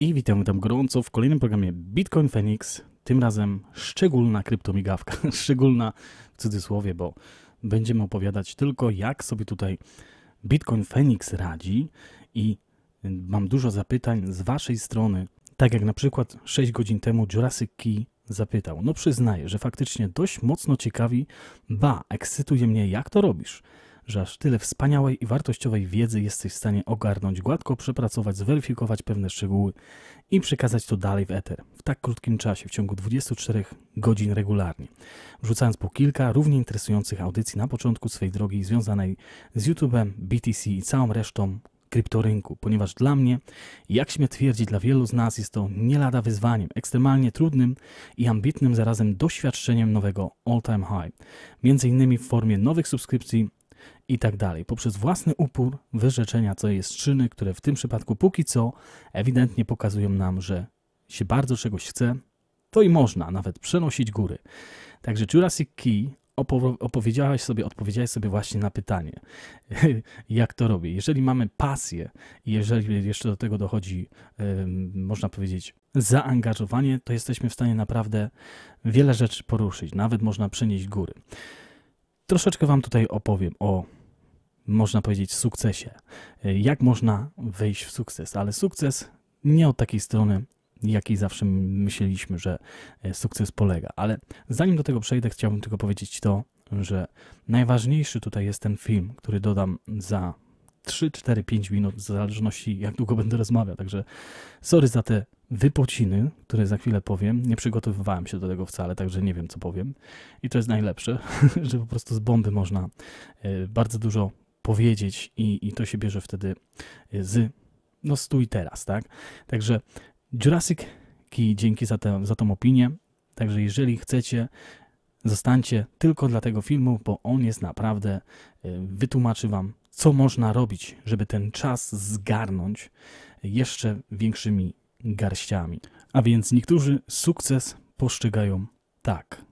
I witam gorąco w kolejnym programie Bitcoin Feniks. Tym razem szczególna kryptomigawka. Szczególna w cudzysłowie, bo będziemy opowiadać tylko, jak sobie tutaj Bitcoin Feniks radzi. I mam dużo zapytań z waszej strony. Tak jak na przykład 6 godzin temu Jurassic Key zapytał. No przyznaję, że faktycznie dość mocno ciekawi, ekscytuje mnie, jak to robisz, że aż tyle wspaniałej i wartościowej wiedzy jesteś w stanie ogarnąć, gładko przepracować, zweryfikować pewne szczegóły i przekazać to dalej w eter w tak krótkim czasie, w ciągu 24 godzin regularnie, wrzucając po kilka równie interesujących audycji na początku swej drogi związanej z YouTube'em, BTC i całą resztą kryptorynku, ponieważ dla mnie, jak śmiem twierdzić, dla wielu z nas jest to nie lada wyzwaniem, ekstremalnie trudnym i ambitnym zarazem doświadczeniem nowego all-time high, między innymi w formie nowych subskrypcji i tak dalej, poprzez własny upór, wyrzeczenia, co jest czyny, które w tym przypadku póki co ewidentnie pokazują nam, że się bardzo czegoś chce, to i można nawet przenosić góry. Także Jurassic Key odpowiedziałeś sobie właśnie na pytanie, jak to robię. Jeżeli mamy pasję i jeżeli jeszcze do tego dochodzi, można powiedzieć, zaangażowanie, to jesteśmy w stanie naprawdę wiele rzeczy poruszyć, nawet można przenieść góry. Troszeczkę wam tutaj opowiem o, można powiedzieć, sukcesie. Jak można wejść w sukces, ale sukces nie od takiej strony, jakiej zawsze myśleliśmy, że sukces polega. Ale zanim do tego przejdę, chciałbym tylko powiedzieć to, że najważniejszy tutaj jest ten film, który dodam za 3, 4, 5 minut, w zależności jak długo będę rozmawiał. Także sorry za te wypociny, które za chwilę powiem. Nie przygotowywałem się do tego wcale, także nie wiem, co powiem. I to jest najlepsze, że po prostu z bomby można bardzo dużo powiedzieć i to się bierze wtedy z Stół i teraz, tak? Także Jurassic Key, dzięki za tą opinię. Także jeżeli chcecie, zostańcie tylko dla tego filmu, bo on jest naprawdę, wytłumaczy wam, co można robić, żeby ten czas zgarnąć jeszcze większymi garściami. A więc niektórzy sukces postrzegają tak.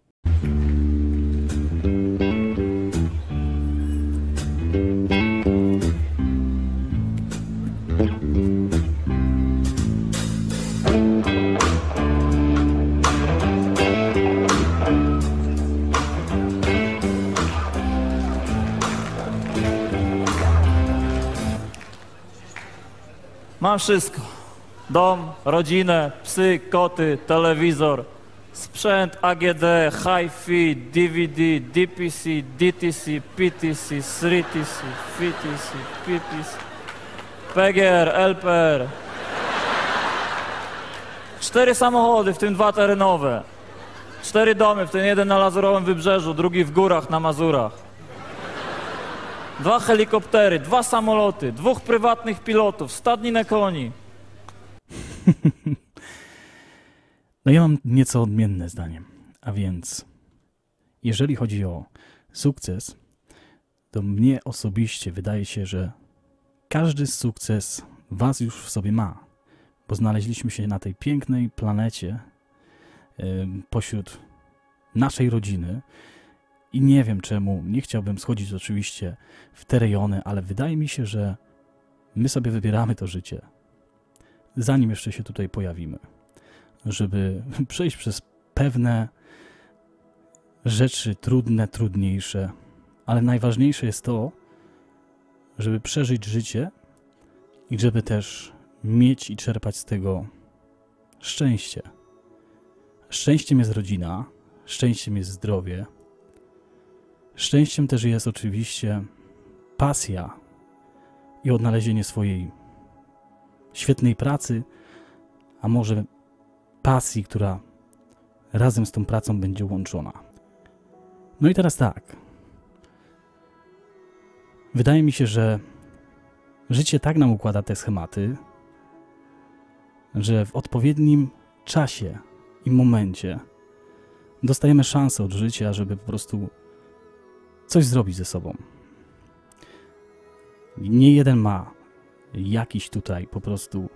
Mam wszystko. Dom, rodzinę, psy, koty, telewizor, sprzęt AGD, hi-fi, DVD, DPC, DTC, PTC, 3TC, FTC, PPC, PGR, LPR. 4 samochody, w tym 2 terenowe. 4 domy, w tym jeden na Lazurowym Wybrzeżu, drugi w górach na Mazurach. 2 helikoptery, 2 samoloty, 2 prywatnych pilotów, stadninę koni. No ja mam nieco odmienne zdanie, a więc jeżeli chodzi o sukces, to mnie osobiście wydaje się, że każdy sukces was już w sobie ma, bo znaleźliśmy się na tej pięknej planecie pośród naszej rodziny i nie wiem czemu, nie chciałbym schodzić oczywiście w te rejony, ale wydaje mi się, że my sobie wybieramy to życie, zanim jeszcze się tutaj pojawimy, żeby przejść przez pewne rzeczy trudne, trudniejsze, ale najważniejsze jest to, żeby przeżyć życie i żeby też mieć i czerpać z tego szczęście. Szczęściem jest rodzina, szczęściem jest zdrowie, szczęściem też jest oczywiście pasja i odnalezienie swojej świetnej pracy, a może pasji, która razem z tą pracą będzie łączona. No i teraz tak. Wydaje mi się, że życie tak nam układa te schematy, że w odpowiednim czasie i momencie dostajemy szansę od życia, żeby po prostu coś zrobić ze sobą. Nie jeden ma jakiś tutaj po prostu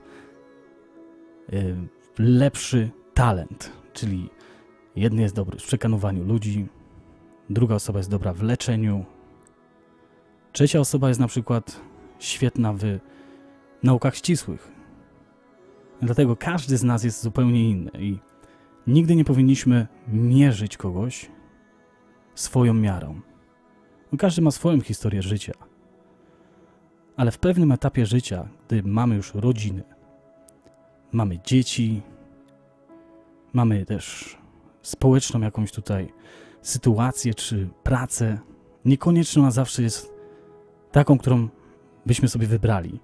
lepszy talent, czyli jeden jest dobry w przekonywaniu ludzi, druga osoba jest dobra w leczeniu, trzecia osoba jest na przykład świetna w naukach ścisłych, Dlatego każdy z nas jest zupełnie inny i nigdy nie powinniśmy mierzyć kogoś swoją miarą. Bo każdy ma swoją historię życia. Ale w pewnym etapie życia, gdy mamy już rodziny, mamy dzieci, mamy też społeczną jakąś tutaj sytuację czy pracę, niekoniecznie ona zawsze jest taką, którą byśmy sobie wybrali.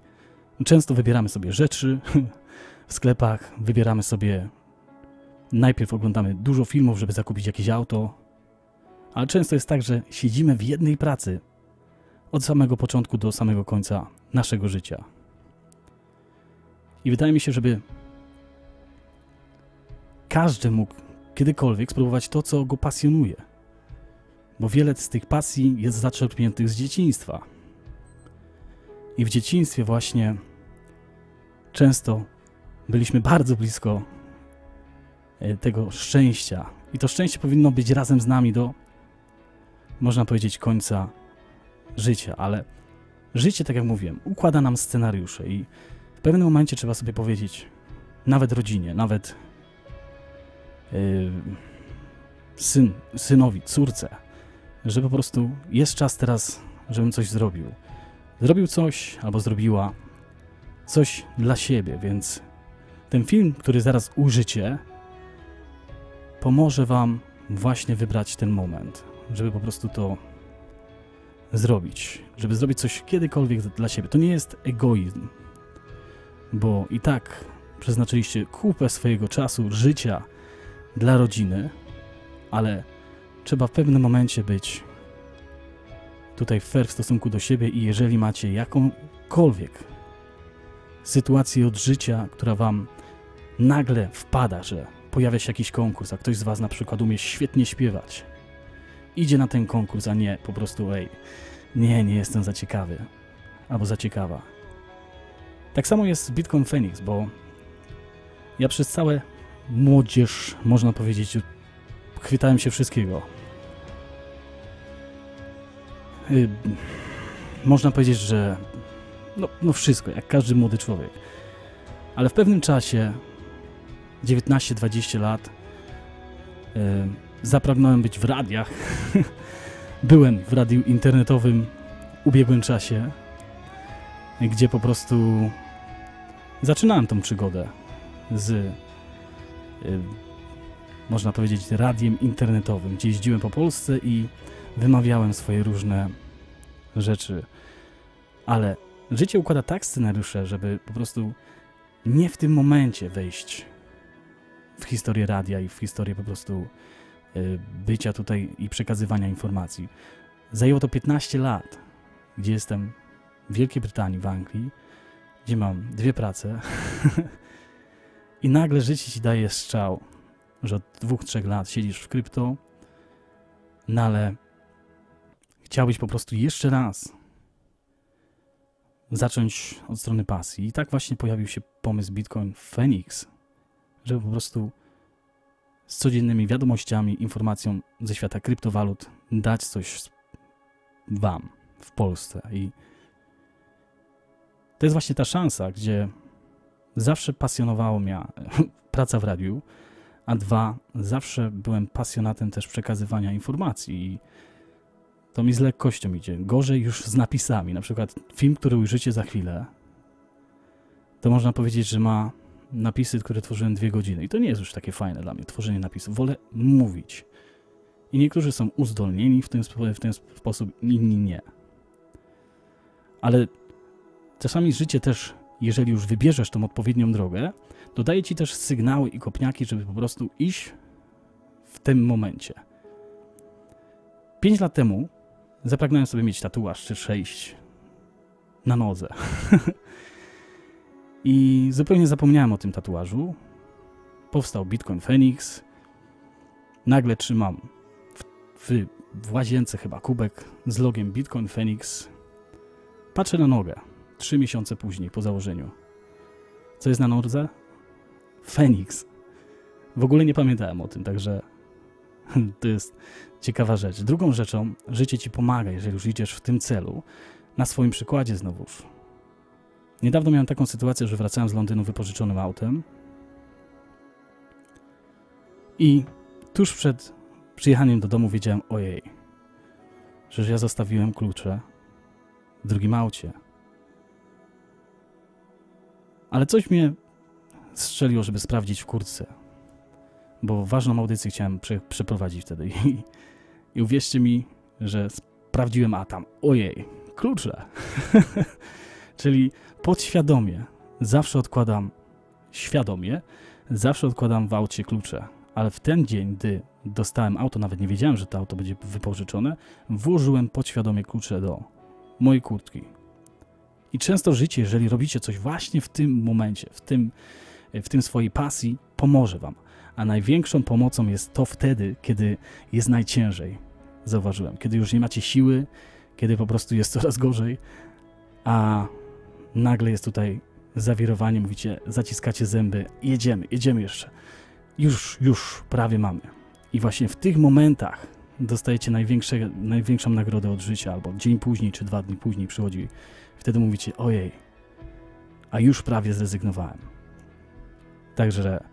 Często wybieramy sobie rzeczy w sklepach, wybieramy sobie, najpierw oglądamy dużo filmów, żeby zakupić jakieś auto, ale często jest tak, że siedzimy w jednej pracy od samego początku do samego końca naszego życia. I wydaje mi się, żeby każdy mógł kiedykolwiek spróbować to, co go pasjonuje. Bo wiele z tych pasji jest zaczerpniętych z dzieciństwa. I w dzieciństwie właśnie często byliśmy bardzo blisko tego szczęścia. I to szczęście powinno być razem z nami do, można powiedzieć, końca życia. Ale życie, tak jak mówiłem, układa nam scenariusze i w pewnym momencie trzeba sobie powiedzieć, nawet rodzinie, nawet synowi, córce, że po prostu jest czas teraz, żebym coś zrobił. Zrobił coś albo zrobiła coś dla siebie, więc ten film, który zaraz ujrzycie, pomoże wam właśnie wybrać ten moment, żeby po prostu to zrobić, żeby zrobić coś kiedykolwiek dla siebie. To nie jest egoizm, bo i tak przeznaczyliście kupę swojego czasu, życia dla rodziny, ale trzeba w pewnym momencie być tutaj fair w stosunku do siebie i jeżeli macie jakąkolwiek sytuację od życia, która wam nagle wpada, że pojawia się jakiś konkurs, a ktoś z was na przykład umie świetnie śpiewać, idzie na ten konkurs, a nie po prostu nie jestem za ciekawy albo za ciekawa. Tak samo jest z Bitcoin Feniks, bo ja przez całe młodzież, można powiedzieć, chwytałem się wszystkiego. Można powiedzieć, że no wszystko, jak każdy młody człowiek. Ale w pewnym czasie, 19-20 lat, zapragnąłem być w radiach. Byłem w radiu internetowym w ubiegłym czasie, gdzie po prostu zaczynałem tą przygodę z, można powiedzieć, radiem internetowym, gdzie jeździłem po Polsce i wymawiałem swoje różne rzeczy. Ale życie układa tak scenariusze, żeby po prostu nie w tym momencie wejść w historię radia i w historię po prostu bycia tutaj i przekazywania informacji. Zajęło to 15 lat, gdzie jestem w Wielkiej Brytanii, w Anglii, gdzie mam 2 prace i nagle życie ci daje strzał, że od 2-3 lat siedzisz w krypto, no ale chciałbyś po prostu jeszcze raz zacząć od strony pasji. I tak właśnie pojawił się pomysł Bitcoin Feniks, żeby po prostu z codziennymi wiadomościami, informacją ze świata kryptowalut dać coś wam w Polsce. I to jest właśnie ta szansa, gdzie zawsze pasjonowało mnie praca w radiu, a 2, zawsze byłem pasjonatem też przekazywania informacji i to mi z lekkością idzie. Gorzej już z napisami. Na przykład film, który ujrzycie za chwilę, to można powiedzieć, że ma napisy, które tworzyłem 2 godziny. I to nie jest już takie fajne dla mnie, tworzenie napisów. Wolę mówić. I niektórzy są uzdolnieni w ten sposób, inni nie. Ale czasami życie też, jeżeli już wybierzesz tą odpowiednią drogę, to daje ci też sygnały i kopniaki, żeby po prostu iść w tym momencie. 5 lat temu zapragnąłem sobie mieć tatuaż czy 6 na nodze. I zupełnie zapomniałem o tym tatuażu. Powstał Bitcoin Feniks. Nagle trzymam w łazience chyba kubek z logiem Bitcoin Feniks. Patrzę na nogę 3 miesiące później po założeniu. Co jest na nodze? Feniks. W ogóle nie pamiętałem o tym, także to jest ciekawa rzecz. Drugą rzeczą, życie ci pomaga, jeżeli już idziesz w tym celu. Na swoim przykładzie znowuż. Niedawno miałem taką sytuację, że wracałem z Londynu wypożyczonym autem I tuż przed przyjechaniem do domu wiedziałem, ojej, że ja zostawiłem klucze w drugim aucie. Ale coś mnie strzeliło, żeby sprawdzić w kurtce, bo ważną audycję chciałem przeprowadzić wtedy. I uwierzcie mi, że sprawdziłem, a tam, ojej, klucze. Czyli podświadomie zawsze odkładam, świadomie zawsze odkładam w aucie klucze. Ale w ten dzień, gdy dostałem auto, nawet nie wiedziałem, że to auto będzie wypożyczone, włożyłem podświadomie klucze do mojej kurtki. I często życie, jeżeli robicie coś właśnie w tym momencie, w tym swojej pasji, pomoże wam. A największą pomocą jest to wtedy, kiedy jest najciężej. Zauważyłem, kiedy już nie macie siły, kiedy po prostu jest coraz gorzej, a nagle jest tutaj zawirowanie, mówicie, zaciskacie zęby, jedziemy jeszcze. Już prawie mamy. I właśnie w tych momentach dostajecie największą nagrodę od życia, albo dzień później, czy 2 dni później przychodzi. Wtedy mówicie, ojej, a już prawie zrezygnowałem. Także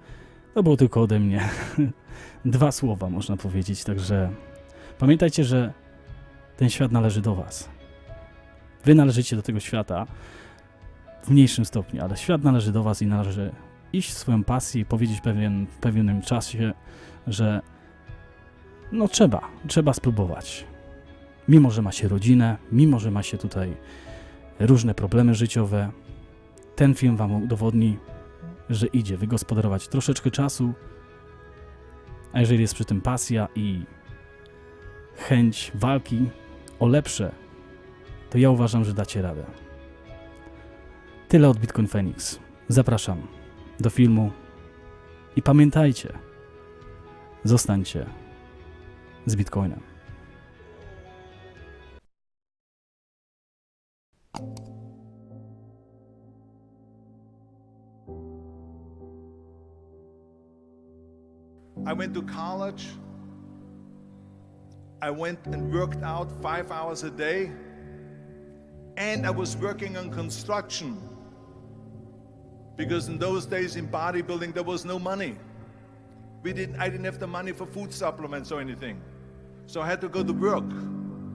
to było tylko ode mnie 2 słowa, można powiedzieć. Także pamiętajcie, że ten świat należy do was. Wy należycie do tego świata w mniejszym stopniu, ale świat należy do was i należy iść w swoją pasję i powiedzieć w pewnym czasie, że no trzeba spróbować. Mimo, że ma się rodzinę, mimo, że ma się tutaj różne problemy życiowe, ten film wam udowodni, że idzie wygospodarować troszeczkę czasu, a jeżeli jest przy tym pasja i chęć walki o lepsze, to ja uważam, że dacie radę. Tyle od Bitcoin Feniks. Zapraszam do filmu i pamiętajcie, zostańcie z Bitcoinem. I went to college. I went and worked out 5 hours a day, and I was working on construction. Because in those days in bodybuilding there was no money. I didn't have the money for food supplements or anything. So I had to go to work.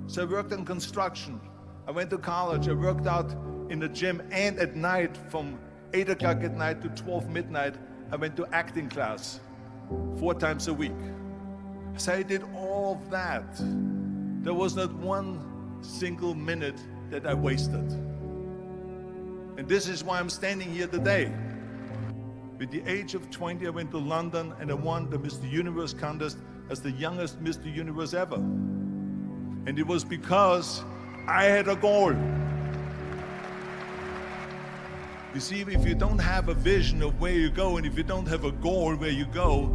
So I worked on construction. I went to college, I worked out in the gym, and at night from 8 o'clock at night to 12 midnight, I went to acting class 4 times a week. So I did all of that. There was not one single minute that I wasted. And this is why I'm standing here today. With the age of 20, I went to London and I won the Mr. Universe contest as the youngest Mr. Universe ever. And it was because I had a goal. You see, if you don't have a vision of where you go, and if you don't have a goal where you go,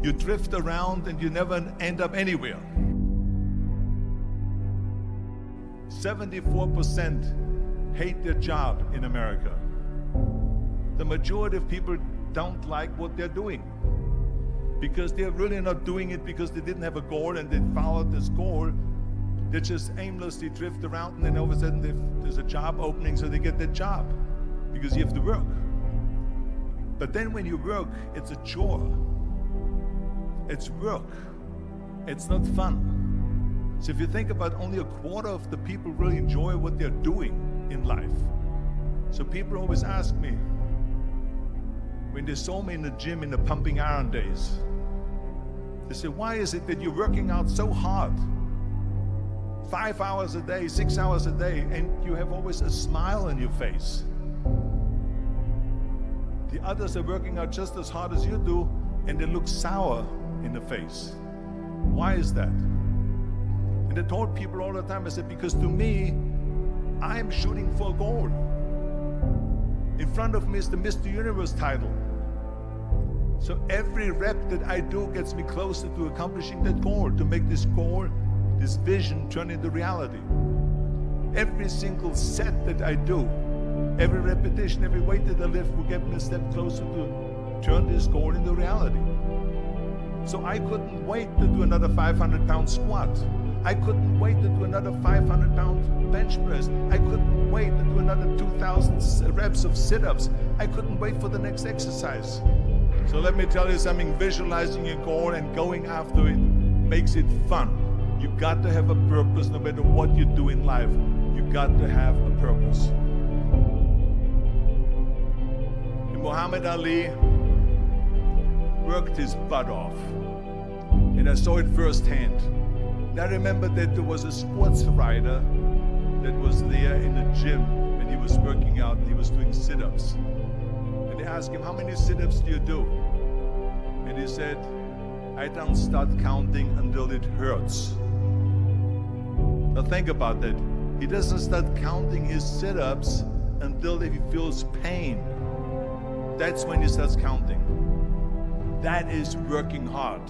you drift around and you never end up anywhere. 74% hate their job in America. The majority of people don't like what they're doing because they're really not doing it because they didn't have a goal and they followed this goal. They just aimlessly drift around, and then all of a sudden there's a job opening, so they get that job because you have to work. But then when you work, it's a chore. It's work. It's not fun. So if you think about, only a quarter of the people really enjoy what they're doing in life. So people always ask me, when they saw me in the gym in the pumping iron days, they say, why is it that you're working out so hard? 5 hours a day, 6 hours a day, and you have always a smile on your face. The others are working out just as hard as you do, and they look sour in the face. Why is that? And I told people all the time, I said, because to me, I'm shooting for a goal. In front of me is the Mr. Universe title. So every rep that I do gets me closer to accomplishing that goal, to make this goal, this vision turn into reality. Every single set that I do, every repetition, every weight that I lift will get me a step closer to turn this goal into reality. So I couldn't wait to do another 500-pound squat. I couldn't wait to do another 500-pound bench press. I couldn't wait to do another 2,000 reps of sit-ups. I couldn't wait for the next exercise. So let me tell you something, visualizing your goal and going after it makes it fun. You got to have a purpose no matter what you do in life. You got to have a purpose. And Muhammad Ali worked his butt off. And I saw it firsthand. And I remember that there was a sports writer that was there in the gym when he was working out and he was doing sit-ups. And they asked him, how many sit-ups do you do? And he said, I don't start counting until it hurts. Now think about that. He doesn't start counting his sit-ups until he feels pain. That's when he starts counting. That is working hard.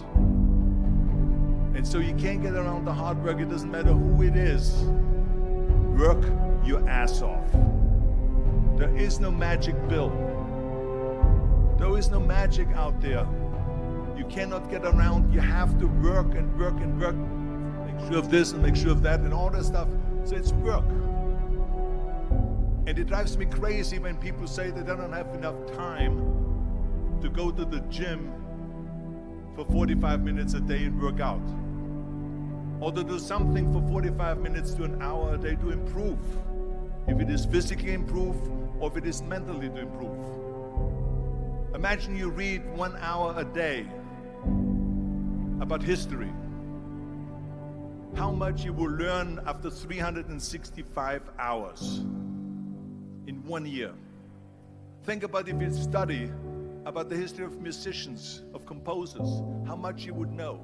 And so you can't get around the hard work. It doesn't matter who it is. Work your ass off. There is no magic pill. There is no magic out there. You cannot get around. You have to work and work and work. Make sure of this and make sure of that and all that stuff. So it's work. And it drives me crazy when people say that they don't have enough time to go to the gym for 45 minutes a day and work out. Or to do something for 45 minutes to an hour a day to improve. If it is physically improve or if it is mentally to improve. Imagine you read 1 hour a day about history. How much you will learn after 365 hours in 1 year. Think about if you study about the history of musicians, of composers, how much you would know.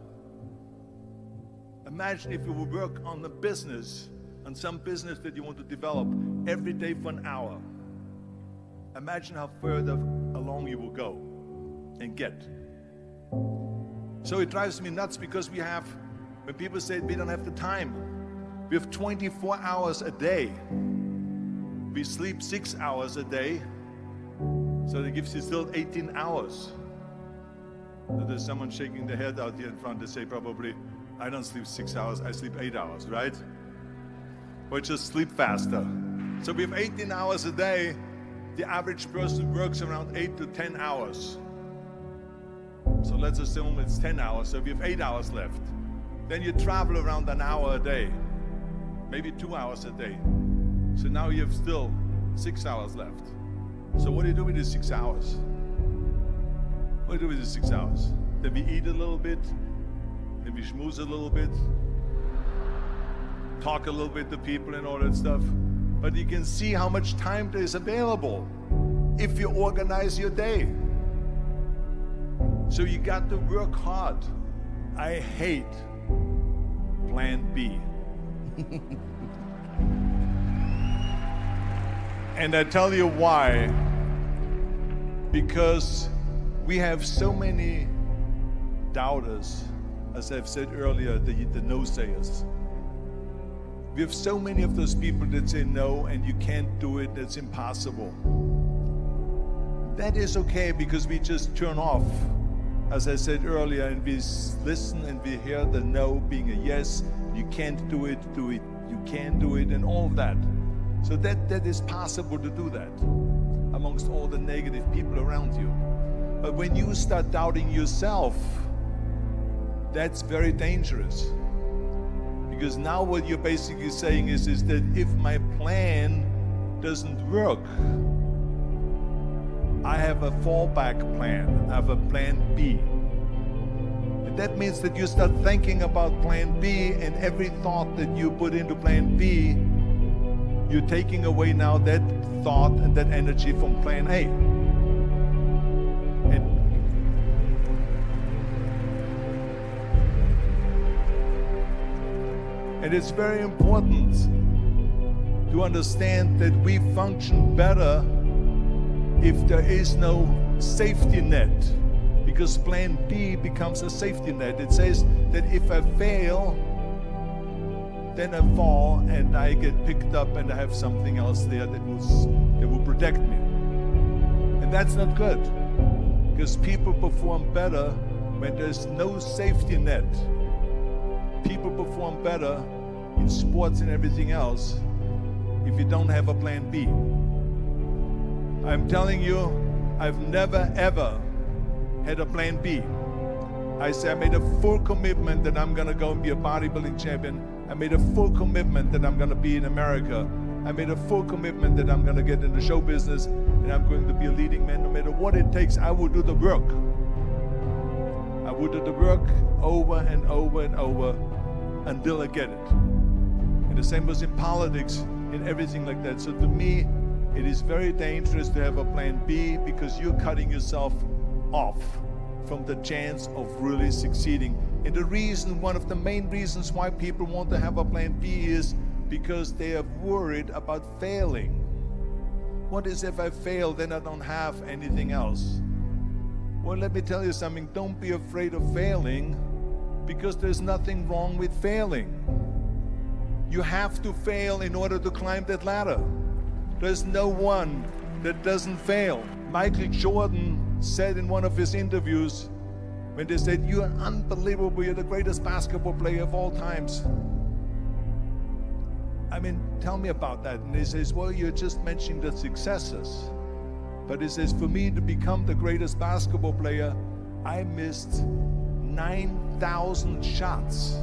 Imagine if you would work on a business, on some business that you want to develop every day for an hour. Imagine how further along you will go and get. So it drives me nuts because we have, when people say we don't have the time, we have 24 hours a day. We sleep 6 hours a day, so that gives you still 18 hours. So there's someone shaking their head out here in front to say probably, I don't sleep 6 hours, I sleep 8 hours, right? Or just sleep faster. So we have 18 hours a day. The average person works around 8 to 10 hours. So let's assume it's 10 hours, so we have 8 hours left. Then you travel around an hour a day, maybe 2 hours a day. So now you have still 6 hours left. So what do you do with these 6 hours? What do you do with these 6 hours? Then we eat a little bit, then we schmooze a little bit, talk a little bit to people and all that stuff. But you can see how much time there is available if you organize your day. So you got to work hard. I hate plan B. And I tell you why. Because we have so many doubters, as I've said earlier, the no-sayers. We have so many of those people that say no and you can't do it, that's impossible. That is okay because we just turn off, as I said earlier, and we listen and we hear the no being a yes. You can't do it, you can do it, and all of that. So that is possible to do that amongst all the negative people around you. But when you start doubting yourself, that's very dangerous. Because now what you're basically saying is that if my plan doesn't work, I have a fallback plan, I have a plan B. And that means that you start thinking about plan B, and every thought that you put into plan B, you're taking away now that thought and that energy from plan A. And it's very important to understand that we function better if there is no safety net, because plan B becomes a safety net. It says that if I fail, then I fall and I get picked up and I have something else there that will protect me. And that's not good, because people perform better when there's no safety net. People perform better in sports and everything else if you don't have a plan B. I'm telling you, I've never ever had a plan B. I said, I made a full commitment that I'm gonna go and be a bodybuilding champion. I made a full commitment that I'm gonna be in America. I made a full commitment that I'm gonna get in the show business and I'm going to be a leading man. No matter what it takes, I will do the work. I will do the work over and over and over until I get it. And the same was in politics, in everything like that. So to me, it is very dangerous to have a plan B because you're cutting yourself off from the chance of really succeeding. And the reason, one of the main reasons why people want to have a plan B is because they are worried about failing. What is if I fail, then I don't have anything else? Well, let me tell you something, don't be afraid of failing because there's nothing wrong with failing. You have to fail in order to climb that ladder. There's no one that doesn't fail. Michael Jordan said in one of his interviews, when they said, "You are unbelievable, you're the greatest basketball player of all times." I mean, tell me about that. And he says, well, you're just mentioning the successes. But he says, for me to become the greatest basketball player, I missed 9,000 shots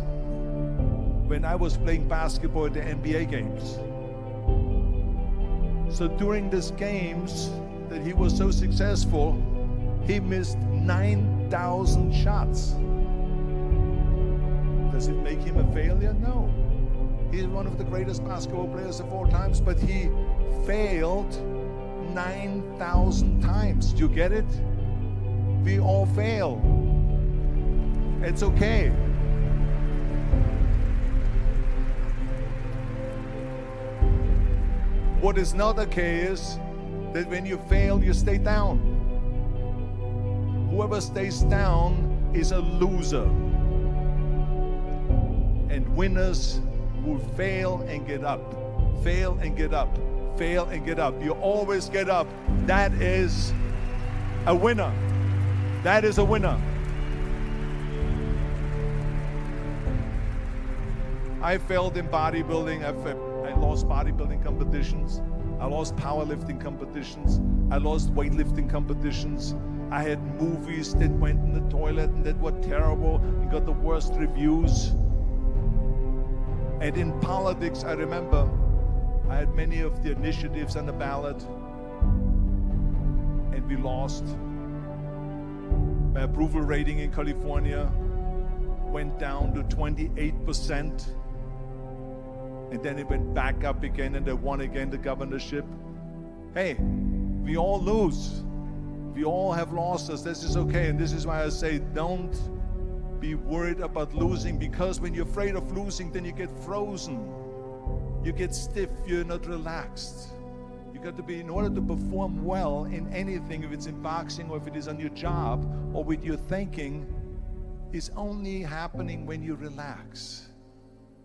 when I was playing basketball at the NBA games. So during these games that he was so successful, he missed 9,000 shots. Does it make him a failure? No. He's one of the greatest basketball players of all times, but he failed 9,000 times. Do you get it? We all fail. It's okay. What is not okay is that when you fail, you stay down. Whoever stays down is a loser. And winners will fail and get up, fail and get up, fail and get up. You always get up. That is a winner. That is a winner. I failed in bodybuilding. I lost bodybuilding competitions. I lost powerlifting competitions. I lost weightlifting competitions. I had movies that went in the toilet and that were terrible and got the worst reviews. And in politics, I remember I had many of the initiatives on the ballot and we lost. My approval rating in California went down to 28%. And then it went back up again and I won again the governorship. Hey, we all lose. We all have losses. This is okay. And this is why I say don't be worried about losing, because when you're afraid of losing, then you get frozen. You get stiff, you're not relaxed. You got to be, in order to perform well in anything, if it's in boxing or if it is on your job or with your thinking, is only happening when you relax.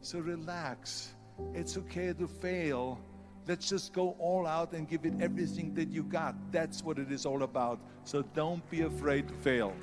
So relax. It's okay to fail. Let's just go all out and give it everything that you got. That's what it is all about. So don't be afraid to fail.